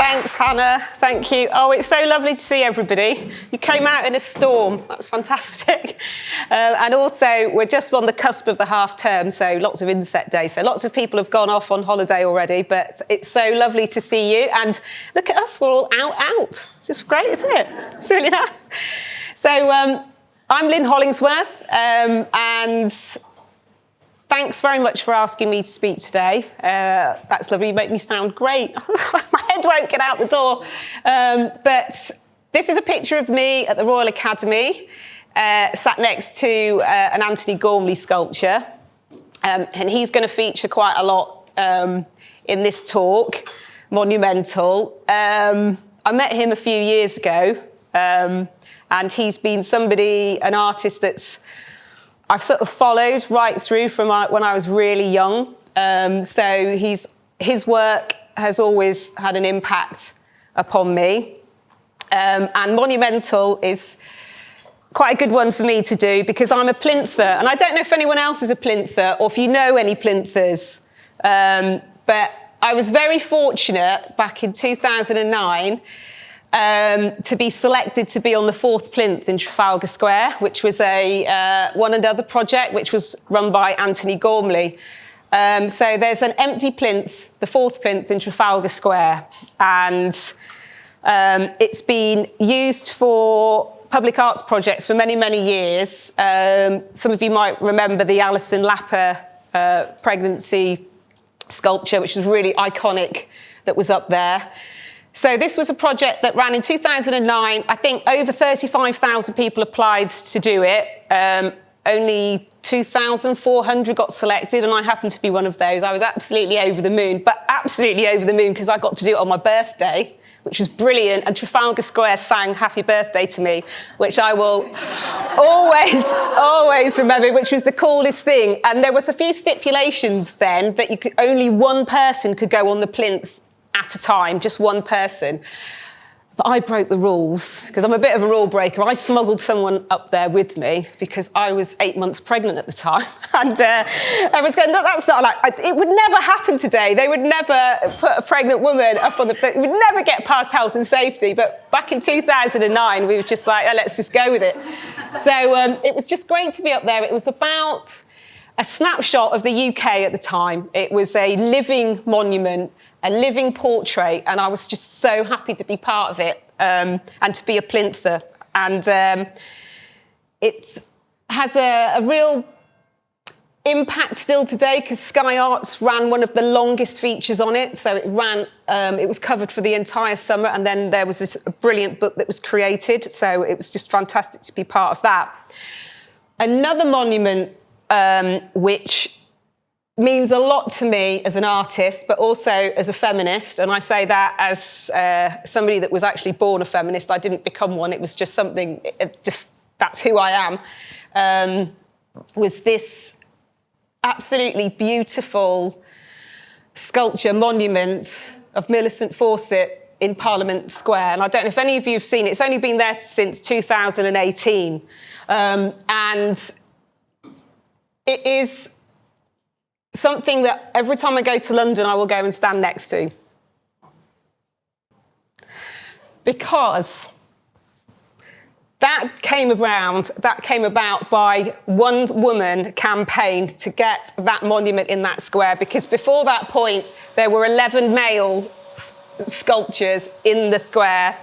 Thanks, Hannah. Thank you. Oh, it's so lovely to see everybody. You came out in a storm. That's fantastic. And also, we're just on the cusp of the half term, so lots of inset days. So lots of people have gone off on holiday already, but it's so lovely to see you. And look at us, we're all out. It's just great, isn't it? It's really nice. So I'm Lynne Hollingsworth, and thanks very much for asking me to speak today. That's lovely. You make me sound great. My head won't get out the door. But this is a picture of me at the Royal Academy, sat next to an Anthony Gormley sculpture. And he's going to feature quite a lot in this talk, Monumental. I met him a few years ago, and he's been an artist that's I've sort of followed right through from when I was really young. So his work has always had an impact upon me. And Monumental is quite a good one for me to do because I'm a plinter. And I don't know if anyone else is a plinter or if you know any plinters. But I was very fortunate back in 2009 to be selected to be on the 4th plinth in Trafalgar Square, which was a one another project, which was run by Anthony Gormley. So there's an empty plinth, the 4th plinth in Trafalgar Square, and it's been used for public arts projects for many, many years. Some of you might remember the Alison Lapper pregnancy sculpture, which was really iconic, that was up there. So this was a project that ran in 2009. I think over 35,000 people applied to do it. Only 2,400 got selected, and I happened to be one of those. I was absolutely over the moon, because I got to do it on my birthday, which was brilliant. And Trafalgar Square sang Happy Birthday to me, which I will always remember, which was the coolest thing. And there was a few stipulations then that only one person could go on the plinth at a time, just one person. But I broke the rules because I'm a bit of a rule breaker. I smuggled someone up there with me because I was 8 months pregnant at the time. And everyone's going, no, that's not it would never happen today. They would never put a pregnant woman up on it would never get past health and safety. But back in 2009, we were just like, oh, let's just go with it. So it was just great to be up there. It was about a snapshot of the UK at the time. It was a living monument, a living portrait, and I was just so happy to be part of it and to be a plinter. And it has a real impact still today because Sky Arts ran one of the longest features on it. So it was covered for the entire summer, and then there was this brilliant book that was created. So it was just fantastic to be part of that. Another monument which means a lot to me as an artist, but also as a feminist. And I say that as somebody that was actually born a feminist. I didn't become one. It was just something, that's who I am. Was this absolutely beautiful sculpture monument of Millicent Fawcett in Parliament Square. And I don't know if any of you have seen it. It's only been there since 2018. And it is something that every time I go to London, I will go and stand next to. Because that came about by one woman campaigned to get that monument in that square, because before that point, there were 11 male sculptures in the square.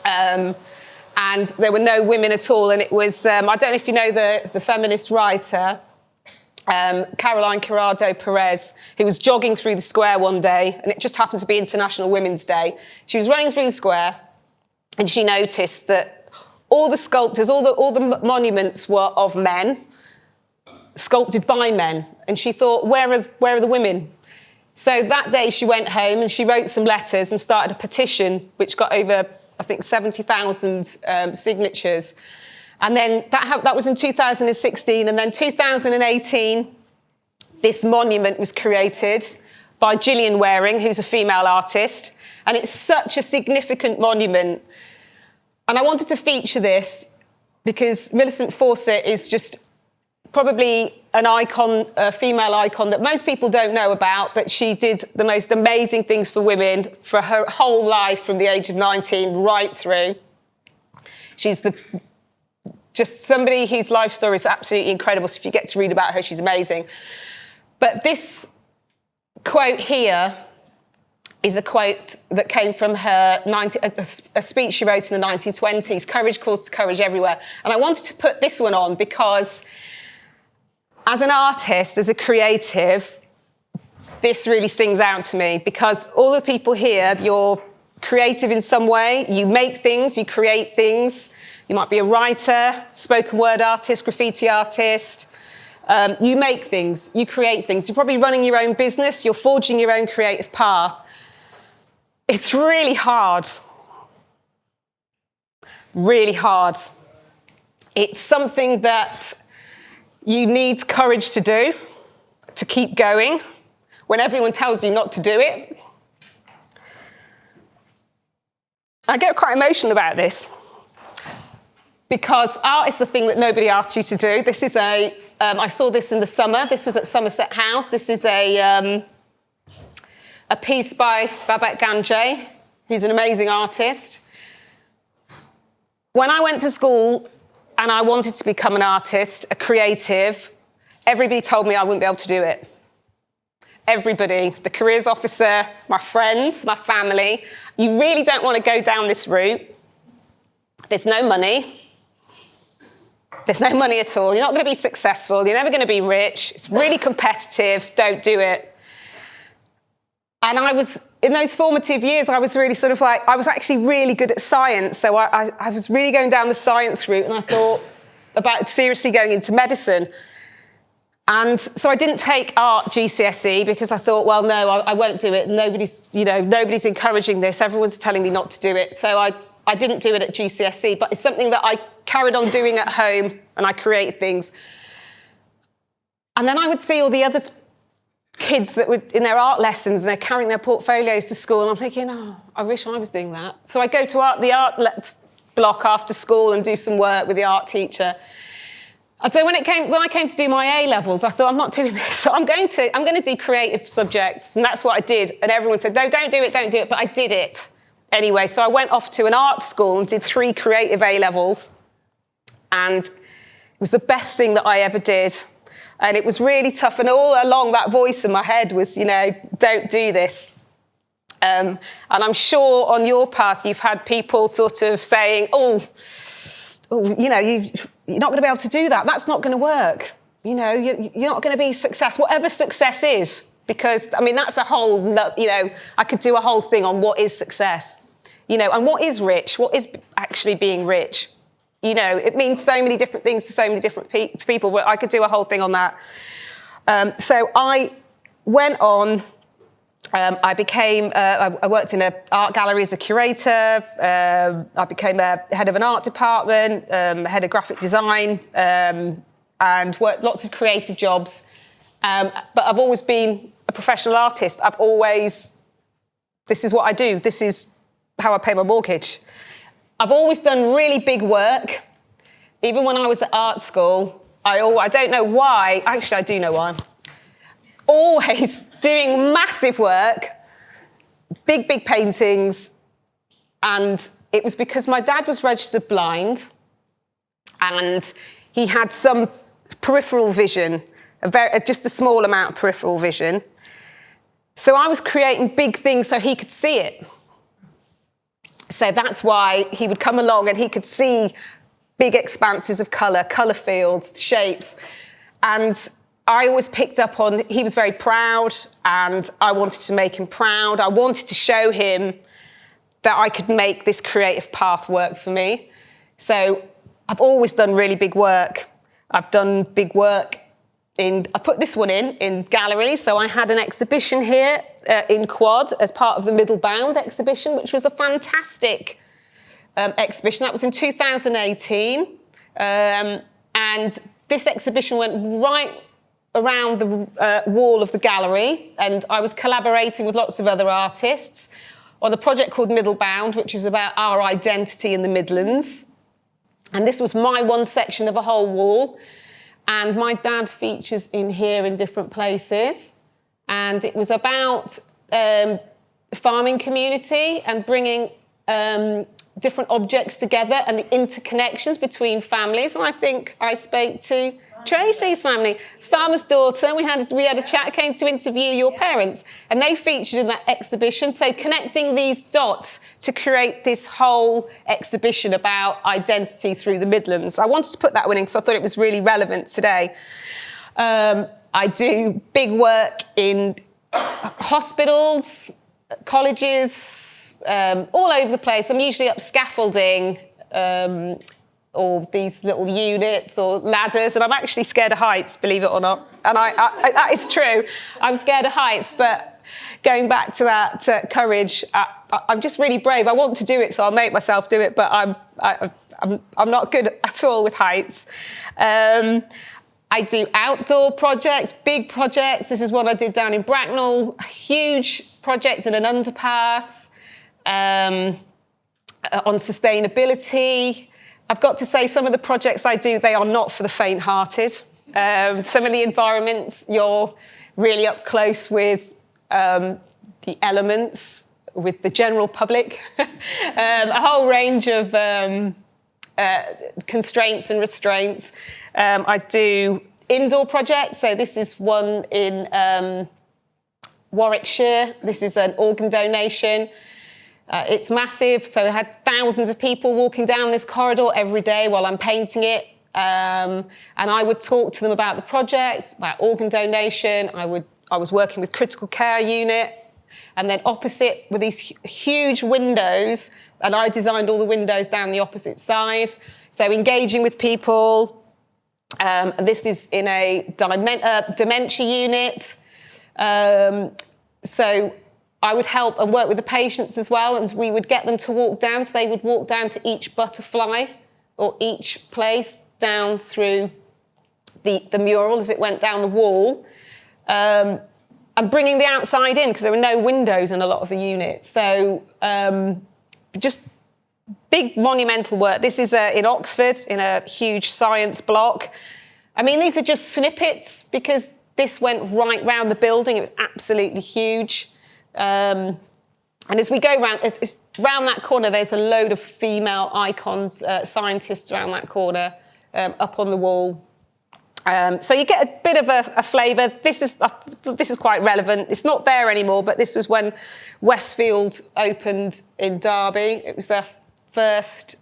And there were no women at all. And it was, I don't know if you know the feminist writer, Caroline Corrado Perez, who was jogging through the square one day, and it just happened to be International Women's Day. She was running through the square, and she noticed that all the sculptures, all the monuments were of men, sculpted by men. And she thought, where are the women? So that day she went home and she wrote some letters and started a petition, which got over, I think, 70,000 signatures. And then that was in 2016. And then 2018, this monument was created by Gillian Waring, who's a female artist. And it's such a significant monument. And I wanted to feature this because Millicent Fawcett is just probably an icon, a female icon that most people don't know about, but she did the most amazing things for women for her whole life from the age of 19 right through. She's just somebody whose life story is absolutely incredible. So if you get to read about her, she's amazing. But this quote here is a quote that came from her a speech she wrote in the 1920s, "Courage calls to courage everywhere." And I wanted to put this one on because as an artist, as a creative, this really stings out to me, because all the people here, you're creative in some way. You make things, you create things. You might be a writer, spoken word artist, graffiti artist. You make things, you create things. You're probably running your own business. You're forging your own creative path. It's really hard. Really hard. It's something that you need courage to do, to keep going, when everyone tells you not to do it. I get quite emotional about this, because art is the thing that nobody asked you to do. This is I saw this in the summer. This was at Somerset House. This is a piece by Babette Ganjay, who's an amazing artist. When I went to school and I wanted to become an artist, a creative, everybody told me I wouldn't be able to do it. Everybody, the careers officer, my friends, my family. You really don't want to go down this route. There's no money. There's no money at all. You're not going to be successful. You're never going to be rich. It's really competitive. Don't do it. And I was, in those formative years, I was really sort of like, I was actually really good at science. So I was really going down the science route, and I thought about seriously going into medicine. And so I didn't take art GCSE because I thought, well, no, I won't do it. Nobody's encouraging this. Everyone's telling me not to do it. So I didn't do it at GCSE, but it's something that I carried on doing at home, and I created things. And then I would see all the other kids that were in their art lessons, and they're carrying their portfolios to school, and I'm thinking, oh, I wish I was doing that. So I go to the art block after school and do some work with the art teacher. And so when I came to do my A-levels, I thought, I'm not doing this. So I'm going to do creative subjects, and that's what I did. And everyone said, no, don't do it, but I did it anyway. So I went off to an art school and did 3 creative A-levels, and it was the best thing that I ever did. And it was really tough. And all along, that voice in my head was, don't do this. And I'm sure on your path, you've had people sort of saying, you're not going to be able to do that. That's not going to work. You're not going to be successful, whatever success is. Because, that's a whole, I could do a whole thing on what is success. And what is rich? What is actually being rich? It means so many different things to so many different people, but I could do a whole thing on that. So I went on, I worked in an art gallery as a curator, I became a head of an art department, head of graphic design, and worked lots of creative jobs. But I've always been a professional artist. This is what I do. This is how I pay my mortgage. I've always done really big work. Even when I was at art school, I don't know why, actually I do know why. Always doing massive work, big paintings, and it was because my dad was registered blind, and he had some peripheral vision, just a small amount of peripheral vision. So I was creating big things so he could see it. So that's why he would come along and he could see big expanses of colour fields, shapes. And I always picked up on, he was very proud, and I wanted to make him proud. I wanted to show him that I could make this creative path work for me. So I've always done really big work. I've done big work I put this one in galleries. So I had an exhibition here in Quad as part of the Middle Bound exhibition, which was a fantastic exhibition. That was in 2018. And this exhibition went right around the wall of the gallery. And I was collaborating with lots of other artists on a project called Middle Bound, which is about our identity in the Midlands. And this was my one section of a whole wall. And my dad features in here in different places. And it was about farming community and bringing different objects together and the interconnections between families. And I think I spoke to Tracy's family, farmer's daughter. We had a chat, came to interview your parents, and they featured in that exhibition. So connecting these dots to create this whole exhibition about identity through the Midlands. I wanted to put that one in because I thought it was really relevant today. I do big work in hospitals, colleges, all over the place. I'm usually up scaffolding, or these little units or ladders, and I'm actually scared of heights, believe it or not. And I that is true. I'm scared of heights, but going back to that courage, I'm just really brave. I want to do it, so I'll make myself do it, but I'm not good at all with heights. I do outdoor projects, big projects. This is one I did down in Bracknell, a huge project in an underpass on sustainability. I've got to say, some of the projects I do, they are not for the faint-hearted. Some of the environments, you're really up close with the elements, with the general public, a whole range of constraints and restraints. I do indoor projects. So this is one in Warwickshire. This is an organ donation. It's massive, so I had thousands of people walking down this corridor every day while I'm painting it. And I would talk to them about the project, about organ donation. I was working with critical care unit. And then opposite were these huge windows, and I designed all the windows down the opposite side. So engaging with people. This is in a dementia unit. So I would help and work with the patients as well, and we would get them to walk down. So they would walk down to each butterfly or each place down through the mural as it went down the wall. And bringing the outside in, because there were no windows in a lot of the units. So just big monumental work. This is in Oxford, in a huge science block. I mean, these are just snippets, because this went right round the building. It was absolutely huge. And as we go round that corner, there's a load of female icons, scientists around that corner, up on the wall. So you get a bit of a flavour. This is quite relevant. It's not there anymore, but this was when Westfield opened in Derby. It was their first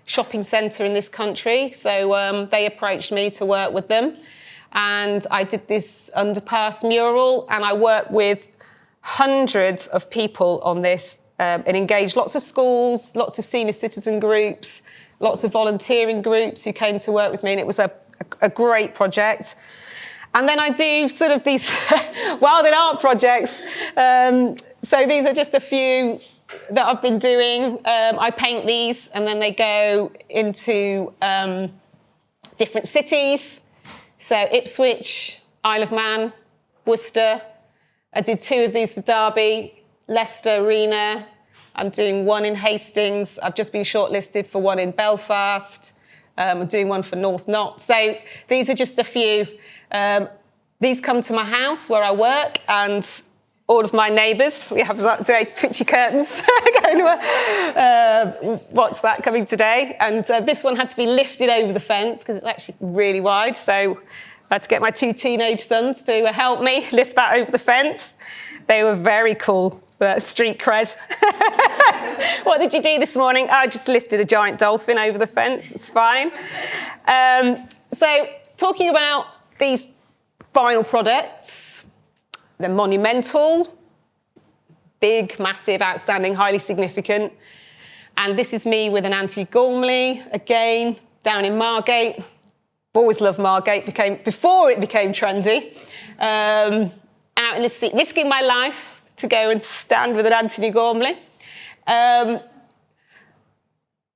shopping centre in this country. So they approached me to work with them. And I did this underpass mural, and I worked with hundreds of people on this and engaged lots of schools, lots of senior citizen groups, lots of volunteering groups who came to work with me, and it was a great project. And then I do sort of these wild and art projects. So these are just a few that I've been doing. I paint these, and then they go into different cities. So Ipswich, Isle of Man, Worcester. I did 2 of these for Derby, Leicester Arena. I'm doing one in Hastings. I've just been shortlisted for one in Belfast. I'm doing one for North Knott. So these are just a few. These come to my house where I work, and all of my neighbours, we have very twitchy curtains. What's that coming today? And this one had to be lifted over the fence because it's actually really wide. So I had to get my 2 teenage sons to help me lift that over the fence. They were very cool. Street cred. What did you do this morning? I just lifted a giant dolphin over the fence. It's fine. So talking about these final products, they're monumental, big, massive, outstanding, highly significant. And this is me with an Anthony Gormley, again, down in Margate. Always loved Margate, before it became trendy. Out in the sea, risking my life to go and stand with an Anthony Gormley. But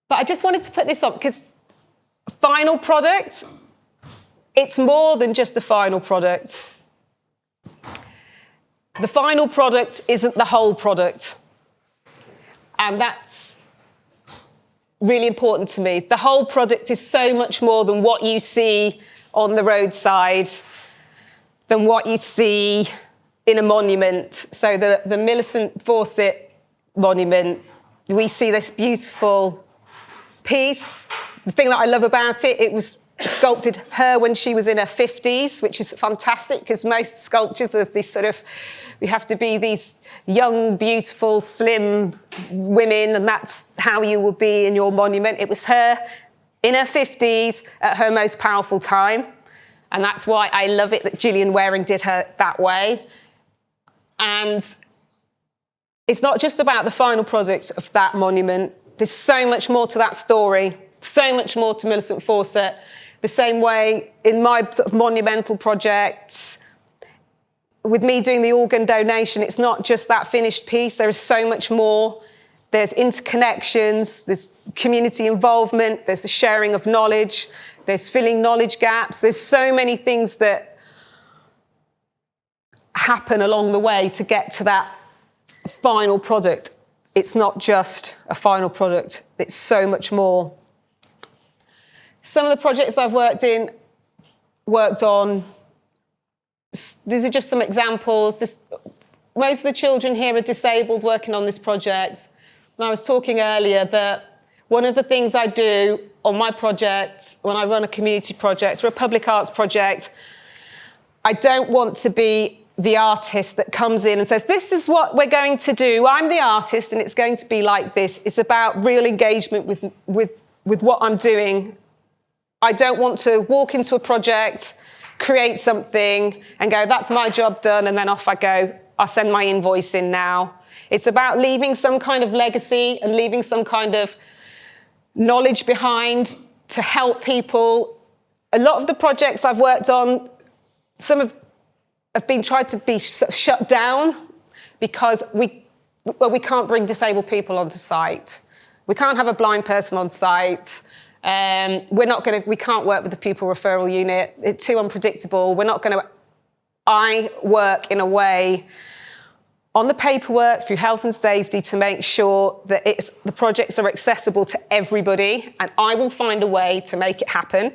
I just wanted to put this on, because final product, it's more than just a final product. The final product isn't the whole product. And that's really important to me. The whole product is so much more than what you see on the roadside than what you see in a monument. So the Millicent Fawcett monument, we see this beautiful piece. The thing that I love about it, it was sculpted her when she was in her 50s, which is fantastic because most sculptures are this sort of, we have to be these young, beautiful, slim women, and that's how you will be in your monument. It was her in her 50s at her most powerful time. And that's why I love it that Gillian Waring did her that way. And it's not just about the final product of that monument. There's so much more to that story, so much more to Millicent Fawcett. The same way in my sort of monumental projects, with me doing the organ donation, it's not just that finished piece. There is so much more. There's interconnections, there's community involvement, there's the sharing of knowledge, there's filling knowledge gaps. There's so many things that happen along the way to get to that final product. It's not just a final product, it's so much more. Some of the projects I've worked on, these are just some examples. Most of the children here are disabled working on this project. And I was talking earlier that one of the things I do on my project, when I run a community project or a public arts project, I don't want to be the artist that comes in and says, this is what we're going to do. I'm the artist and it's going to be like this. It's about real engagement with what I'm doing. I don't want to walk into a project, create something and go, that's my job done, and then off I go. I'll send my invoice in now. It's about leaving some kind of legacy and leaving some kind of knowledge behind to help people. A lot of the projects I've worked on, some have been tried to be shut down because we can't bring disabled people onto site. We can't have a blind person on site. We can't work with the pupil referral unit. It's too unpredictable. I work in a way on the paperwork through health and safety to make sure that the projects are accessible to everybody, and I will find a way to make it happen.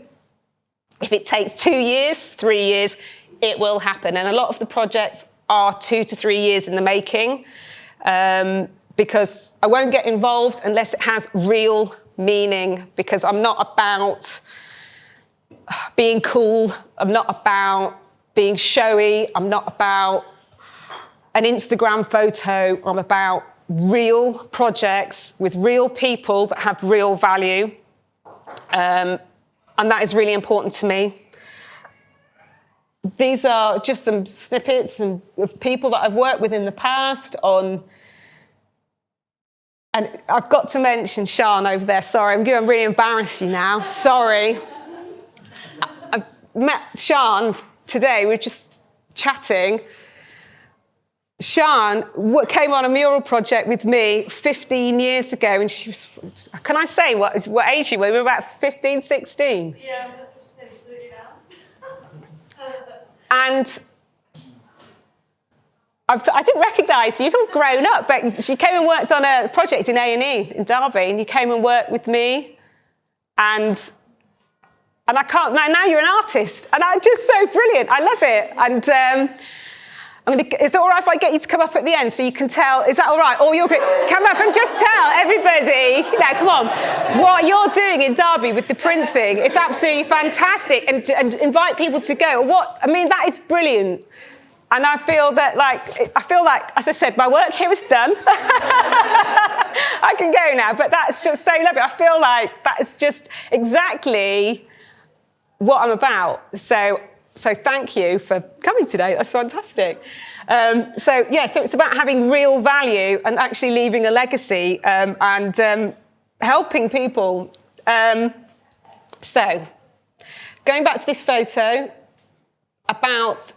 If it takes 2 years, 3 years, it will happen. And a lot of the projects are 2 to 3 years in the making, because I won't get involved unless it has real meaning, because I'm not about being cool, I'm not about being showy, I'm not about an Instagram photo, I'm about real projects with real people that have real value, and that is really important to me. These are just some snippets of people that I've worked with in the past on. And I've got to mention Sian over there. Sorry, I'm going to really embarrass you now. Sorry. I've met Sian today. We were just chatting. Sian came on a mural project with me 15 years ago. And she was, can I say what age you were? We were about 15, 16. Yeah, I'm just nearly 30 now. And I didn't recognise you. You'd all grown up, but she came and worked on a project in A&E in Derby, and you came and worked with me, and I can't. Now you're an artist, and I'm just so brilliant. I love it, and is it all right if I get you to come up at the end so you can tell? Is that all right? All your come up and just tell everybody. Now, come on, what you're doing in Derby with the print thing. It's absolutely fantastic, and invite people to go. That is brilliant. And I feel like, as I said, my work here is done. I can go now, but that's just so lovely. I feel like that is just exactly what I'm about. So thank you for coming today. That's fantastic. So it's about having real value and actually leaving a legacy, and helping people. So going back to this photo about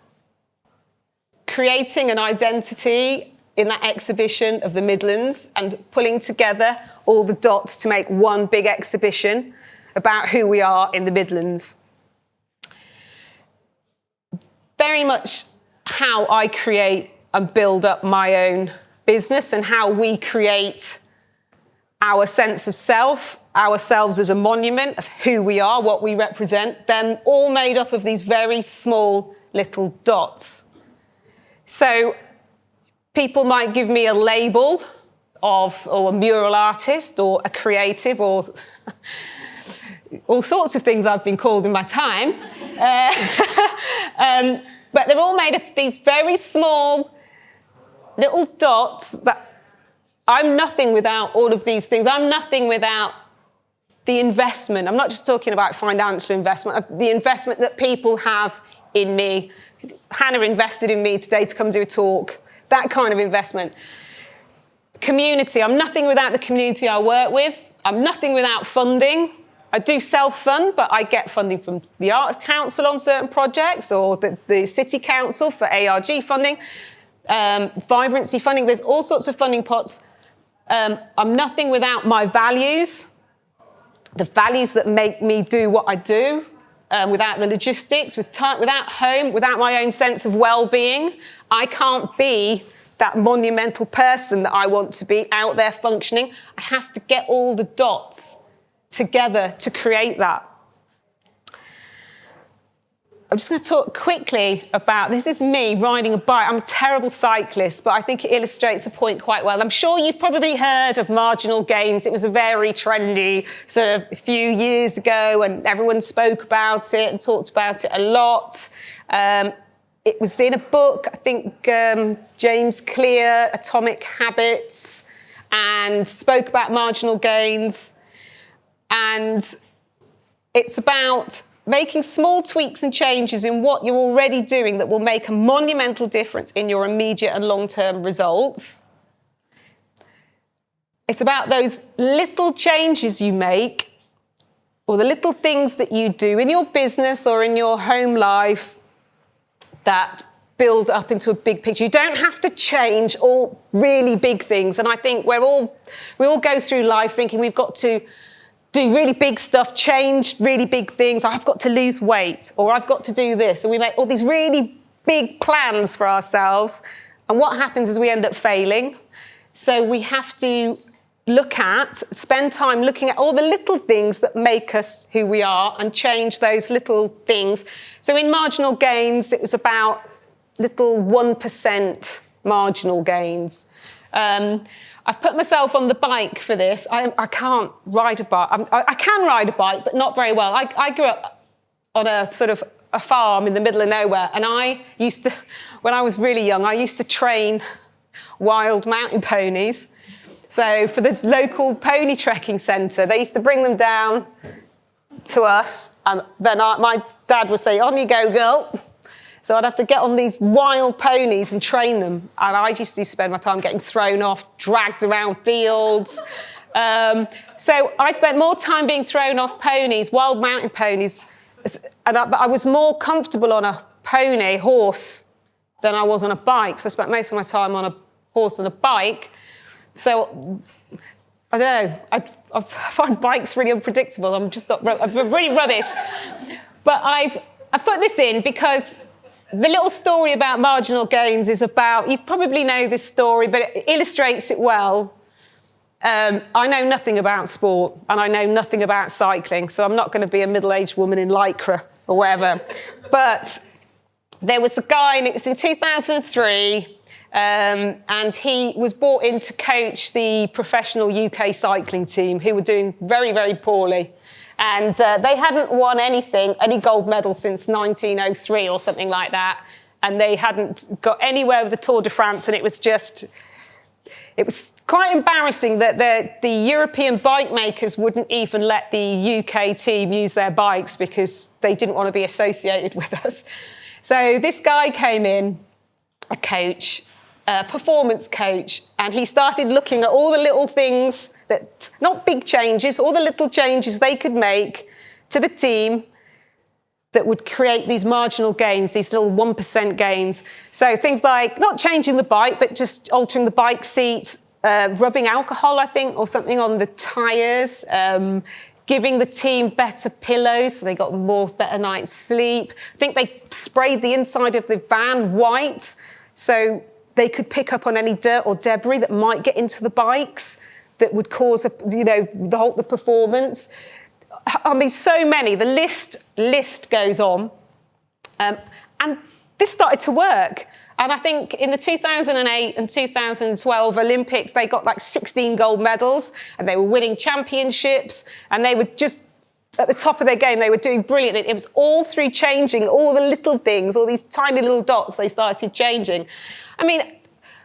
creating an identity in that exhibition of the Midlands and pulling together all the dots to make one big exhibition about who we are in the Midlands. Very much how I create and build up my own business and how we create our sense of self ourselves as a monument of who we are, what we represent, then all made up of these very small little dots. So people might give me a label or a mural artist or a creative or all sorts of things I've been called in my time. But they're all made of these very small little dots that I'm nothing without all of these things. I'm nothing without the investment. I'm not just talking about financial investment, the investment that people have in me. Hannah invested in me today to come do a talk, that kind of investment. Community, I'm nothing without the community I work with. I'm nothing without funding. I do self-fund, but I get funding from the Arts Council on certain projects or the City Council for ARG funding, vibrancy funding. There's all sorts of funding pots. I'm nothing without my values, the values that make me do what I do, without the logistics, without home, without my own sense of well-being. I can't be that monumental person that I want to be out there functioning. I have to get all the dots together to create that. I'm just going to talk quickly about, this is me riding a bike. I'm a terrible cyclist, but I think it illustrates the point quite well. I'm sure you've probably heard of Marginal Gains. It was a very trendy sort of a few years ago, and everyone spoke about it and talked about it a lot. It was in a book, I think James Clear, Atomic Habits, and spoke about marginal gains. And it's about making small tweaks and changes in what you're already doing that will make a monumental difference in your immediate and long-term results. It's about those little changes you make, or the little things that you do in your business or in your home life that build up into a big picture. You don't have to change all really big things. And I think we all go through life thinking we've got to do really big stuff, change really big things. I've got to lose weight, or I've got to do this. And we make all these really big plans for ourselves. And what happens is we end up failing. So we have to spend time looking at all the little things that make us who we are and change those little things. So in Marginal Gains, it was about little 1% marginal gains. I've put myself on the bike for this. I can't ride a bike. I can ride a bike, but not very well. I grew up on a sort of a farm in the middle of nowhere, and I used to, when I was really young, I used to train wild mountain ponies. So for the local pony trekking centre, they used to bring them down to us, and then my dad would say, "On you go, girl." So I'd have to get on these wild ponies and train them. And I used to spend my time getting thrown off, dragged around fields. So I spent more time being thrown off ponies, wild mountain ponies, but I was more comfortable on a horse, than I was on a bike. So I spent most of my time on a horse and a bike. So, I don't know, I find bikes really unpredictable. I'm really rubbish. But I've put this in because the little story about marginal gains is about, you probably know this story, but it illustrates it well. I know nothing about sport, and I know nothing about cycling, so I'm not going to be a middle-aged woman in Lycra or whatever. But there was a guy, and it was in 2003, and he was brought in to coach the professional UK cycling team, who were doing very, very poorly. And they hadn't won any gold medal since 1903 or something like that. And they hadn't got anywhere with the Tour de France. And it was quite embarrassing that the European bike makers wouldn't even let the UK team use their bikes because they didn't want to be associated with us. So this guy came in, a coach, a performance coach, and he started looking at all the little things that, not big changes, all the little changes they could make to the team that would create these marginal gains, these little 1% gains. So things like not changing the bike, but just altering the bike seat, rubbing alcohol, I think, or something on the tyres, giving the team better pillows so they got better night's sleep. I think they sprayed the inside of the van white so they could pick up on any dirt or debris that might get into the bikes. that would cause, the performance. I mean, so many. The list goes on. And this started to work. And I think in the 2008 and 2012 Olympics, they got like 16 gold medals and they were winning championships and they were just at the top of their game. They were doing brilliant. It was all through changing all the little things, all these tiny little dots they started changing. I mean,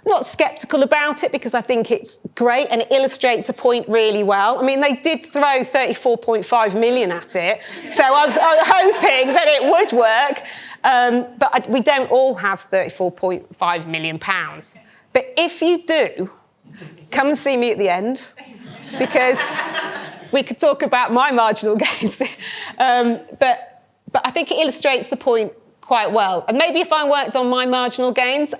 I'm not sceptical about it because I think it's great and it illustrates a point really well. I mean, they did throw 34.5 million at it, so I was hoping that it would work. But we don't all have 34.5 million pounds. But if you do, come and see me at the end, because we could talk about my marginal gains. But I think it illustrates the point quite well. And maybe if I worked on my marginal gains,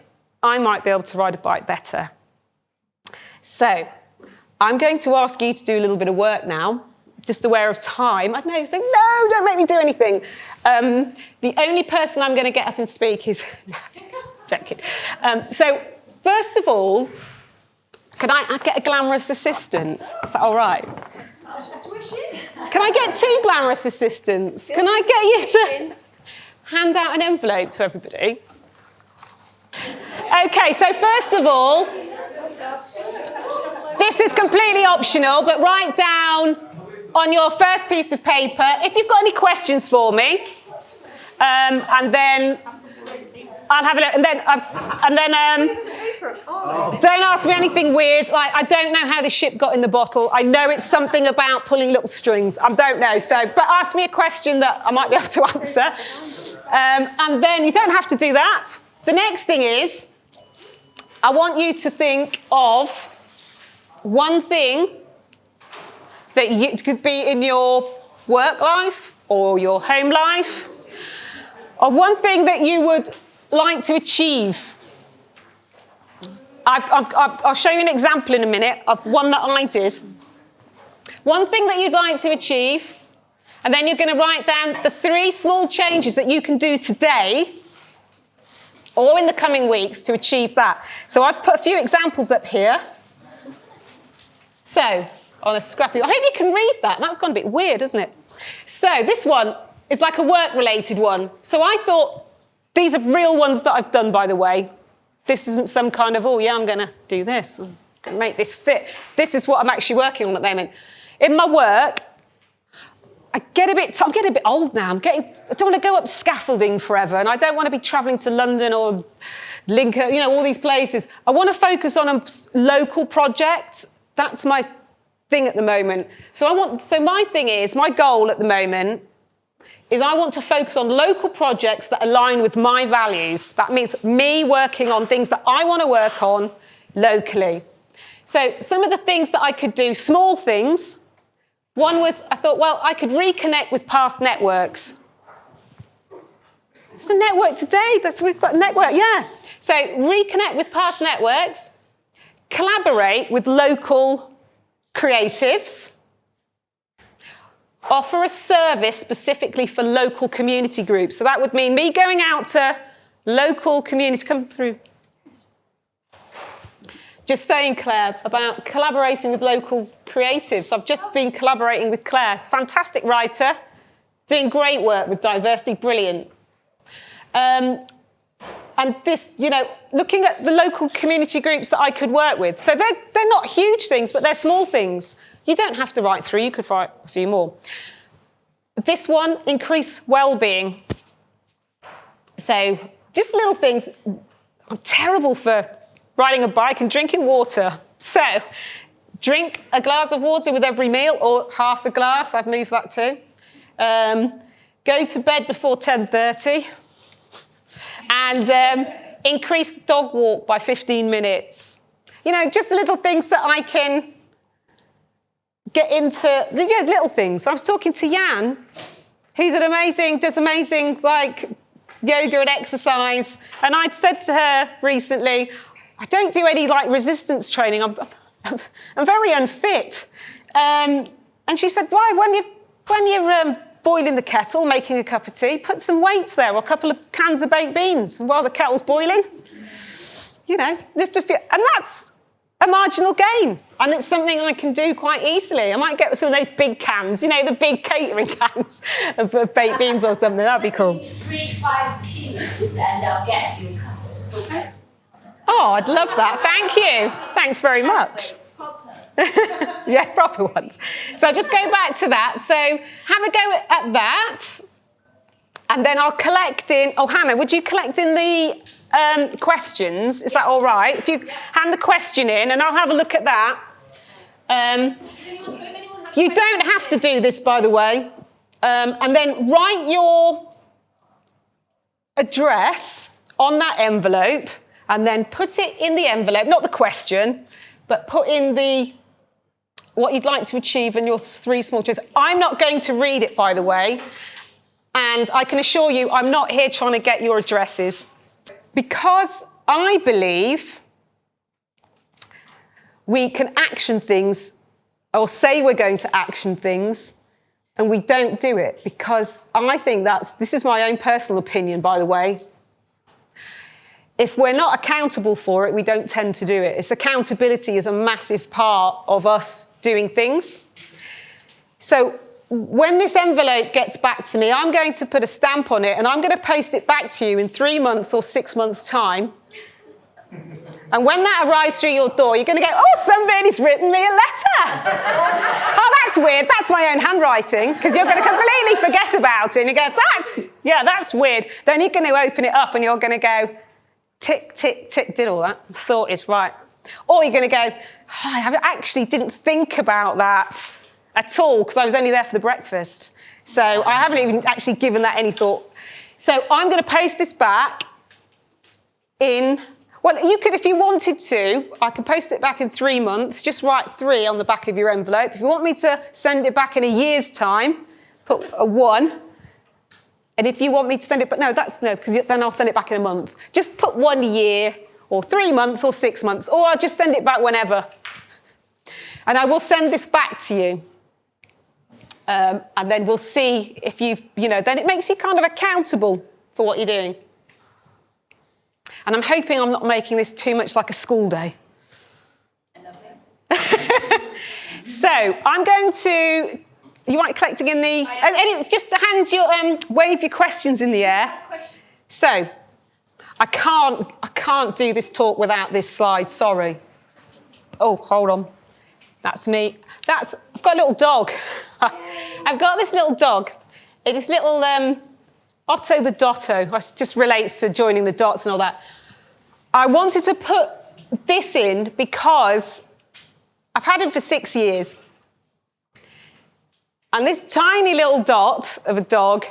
I might be able to ride a bike better. So I'm going to ask you to do a little bit of work now, just aware of time. I know you think, no, don't make me do anything. The only person I'm going to get up and speak is... No, joking. So first of all, can I get a glamorous assistant? Is that all right? Can I get 2 glamorous assistants? Can I get you to hand out an envelope to everybody? Okay, so first of all, this is completely optional, but write down on your first piece of paper if you've got any questions for me, and then I'll have a look. And then don't ask me anything weird. Like, I don't know how the ship got in the bottle. I know it's something about pulling little strings. I don't know. But ask me a question that I might be able to answer, and then you don't have to do that. The next thing is, I want you to think of one thing that could be in your work life or your home life, or one thing that you would like to achieve. I'll show you an example in a minute of one that I did. One thing that you'd like to achieve, and then you're going to write down the 3 small changes that you can do today or in the coming weeks to achieve that. So I've put a few examples up here. So, on a scrappy... I hope you can read that. That's gone a bit weird, isn't it? So this one is like a work-related one. So I thought, these are real ones that I've done, by the way. This isn't some kind of, oh, yeah, I'm going to do this. I'm going to make this fit. This is what I'm actually working on at the moment. In my work, I'm getting a bit old now. I don't want to go up scaffolding forever, and I don't want to be travelling to London or Lincoln, all these places. I want to focus on a local project. That's my thing at the moment. So my goal at the moment is I want to focus on local projects that align with my values. That means me working on things that I want to work on locally. So some of the things that I could do, small things. One was, I thought, well, I could reconnect with past networks. It's a network today. We've got a network, yeah. So reconnect with past networks, collaborate with local creatives, offer a service specifically for local community groups. So that would mean me going out to local community, come through. Just saying, Claire, about collaborating with local creatives. I've just been collaborating with Claire, fantastic writer, doing great work with diversity, brilliant. And this, looking at the local community groups that I could work with. So they're not huge things, but they're small things. You don't have to write 3, you could write a few more. This one, increase well-being. So just little things. I'm terrible for riding a bike and drinking water. So drink a glass of water with every meal, or half a glass, I've moved that too. Go to bed before 10:30. And increase the dog walk by 15 minutes. Just little things that I can get into, little things. I was talking to Jan, who's does amazing, yoga and exercise. And I'd said to her recently, I don't do any, resistance training. I'm very unfit. And she said, why, when you're boiling the kettle, making a cup of tea, put some weights there or a couple of cans of baked beans while the kettle's boiling. Lift a few. And a marginal gain. And it's something I can do quite easily. I might get some of those big cans, you know, the big catering cans of baked beans or something. That'd be cool. 3 to 5 kilos and I'll get you a couple of books. Oh, I'd love that. Thank you. Thanks very much. Yeah, proper ones. So I'll just go back to that. So have a go at that. And then I'll collect in... Oh, Hannah, would you collect in the questions? Is that all right? If you hand the question in, and I'll have a look at that. You don't have to do this, by the way. And then write your address on that envelope and then put it in the envelope, not the question, but put in the what you'd like to achieve in your 3 small changes. I'm not going to read it, by the way, and I can assure you I'm not here trying to get your addresses, because I believe we can action things or say we're going to action things and we don't do it, because I think this is my own personal opinion, by the way. If we're not accountable for it, we don't tend to do it. It's accountability is a massive part of us doing things. So when this envelope gets back to me, I'm going to put a stamp on it and I'm going to post it back to you in 3 months or 6 months' time. And when that arrives through your door, you're going to go, oh, somebody's written me a letter. Oh, that's weird. That's my own handwriting, because you're going to completely forget about it. And you go, that's weird. Then you're going to open it up and you're going to go, tick, tick, tick, did all that, sorted, right. Or you're going to go, oh, I actually didn't think about that at all, because I was only there for the breakfast. So I haven't even actually given that any thought. So I'm going to post this back in... Well, you could, if you wanted to, I could post it back in 3 months. Just write 3 on the back of your envelope. If you want me to send it back in a year's time, put a 1. And if you want me to send it back, because then I'll send it back in a month. Just put 1 year, or 3 months, or 6 months, or I'll just send it back whenever. And I will send this back to you. And then we'll see if then it makes you kind of accountable for what you're doing. And I'm hoping I'm not making this too much like a school day. So I'm going to... You want collecting in the... just to hand your... wave your questions in the air. So I can't do this talk without this slide, sorry. Oh, hold on. That's me. I've got a little dog. I've got this little dog. It is little... Otto the Dotto, it just relates to joining the dots and all that. I wanted to put this in because I've had him for 6 years. And this tiny little dot of a dog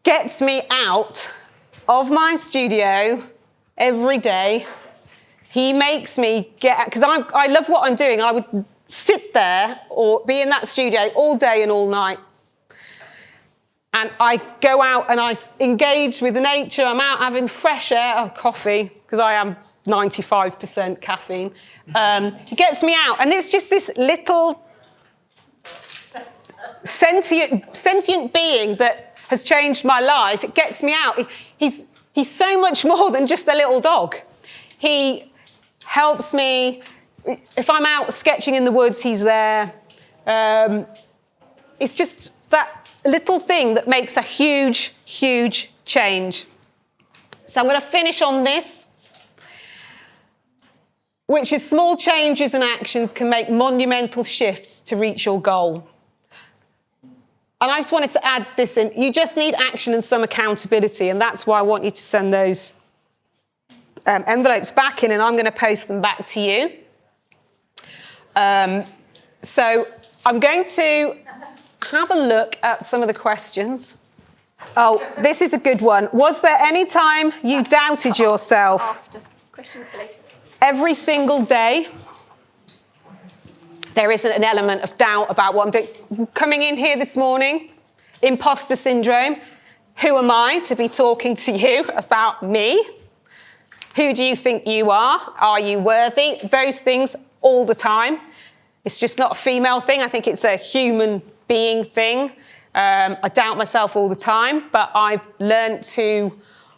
gets me out of my studio every day. He makes me get, because I love what I'm doing. I would sit there or be in that studio all day and all night. And I go out and I engage with nature. I'm out having fresh air, coffee, because I am 95% caffeine. It gets me out. And it's just this little sentient being that has changed my life. It gets me out. He's so much more than just a little dog. He helps me. If I'm out sketching in the woods, he's there. It's just that little thing that makes a huge, huge change. So I'm going to finish on this, which is small changes and actions can make monumental shifts to reach your goal. And I just wanted to add this in. You just need action and some accountability, and that's why I want you to send those envelopes back in, and I'm going to post them back to you. So I'm going to have a look at some of the questions. Oh, this is a good one. Was there any time you doubted yourself? After. Questions for later. Every single day, there isn't an element of doubt about what I'm doing. Coming in here this morning, imposter syndrome. Who am I to be talking to you about me? Who do you think you are? Are you worthy? Those things all the time. It's just not a female thing. I think it's a human being thing. I doubt myself all the time, but I've learned to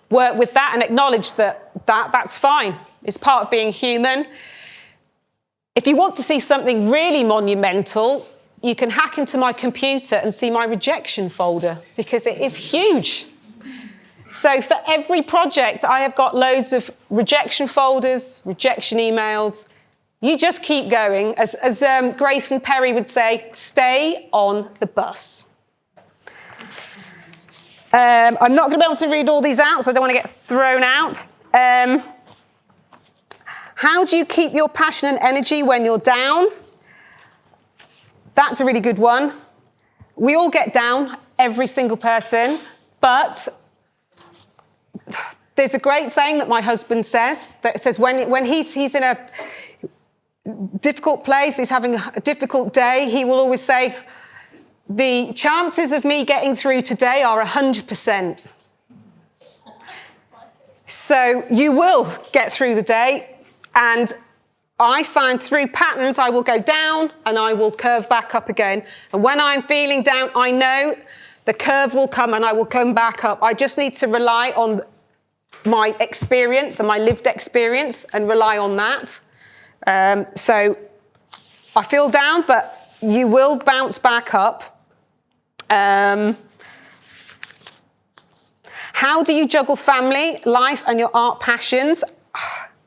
work with that and acknowledge that's fine. It's part of being human. If you want to see something really monumental, you can hack into my computer and see my rejection folder, because it is huge. So for every project, I have got loads of rejection folders, rejection emails. You just keep going. As Grace and Perry would say, stay on the bus. I'm not going to be able to read all these out, so I don't want to get thrown out. How do you keep your passion and energy when you're down? That's a really good one. We all get down, every single person, but there's a great saying that my husband says, that says when he's in a difficult place, he's having a difficult day, he will always say, the chances of me getting through today are 100%. So you will get through the day, and I find through patterns I will go down and I will curve back up again. And when I'm feeling down, I know the curve will come and I will come back up. I just need to rely on my experience and my lived experience and rely on that. So I feel down, but you will bounce back up. How do you juggle family, life, and your art passions?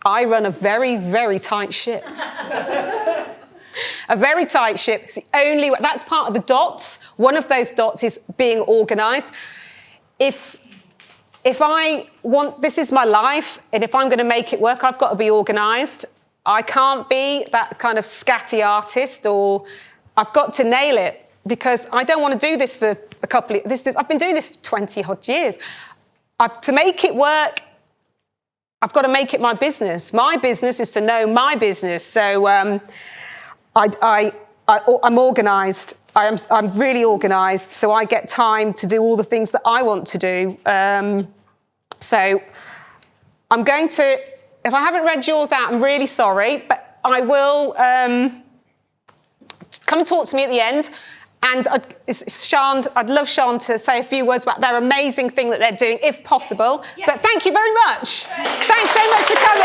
I run a very, very tight ship. A very tight ship. It's the only way. That's part of the dots. One of those dots is being organised. If I want, this is my life, and if I'm going to make it work, I've got to be organised. I can't be that kind of scatty artist, or I've got to nail it, because I don't want to do this for a couple of, I've been doing this for 20 odd years. To make it work, I've got to make it my business. My business is to know my business. So I'm organised. I'm really organised. So I get time to do all the things that I want to do. So I'm going to, if I haven't read yours out, I'm really sorry, but I will come and talk to me at the end. And I'd love Sean to say a few words about their amazing thing that they're doing, if possible. Yes. But thank you very much. Thanks so much for coming.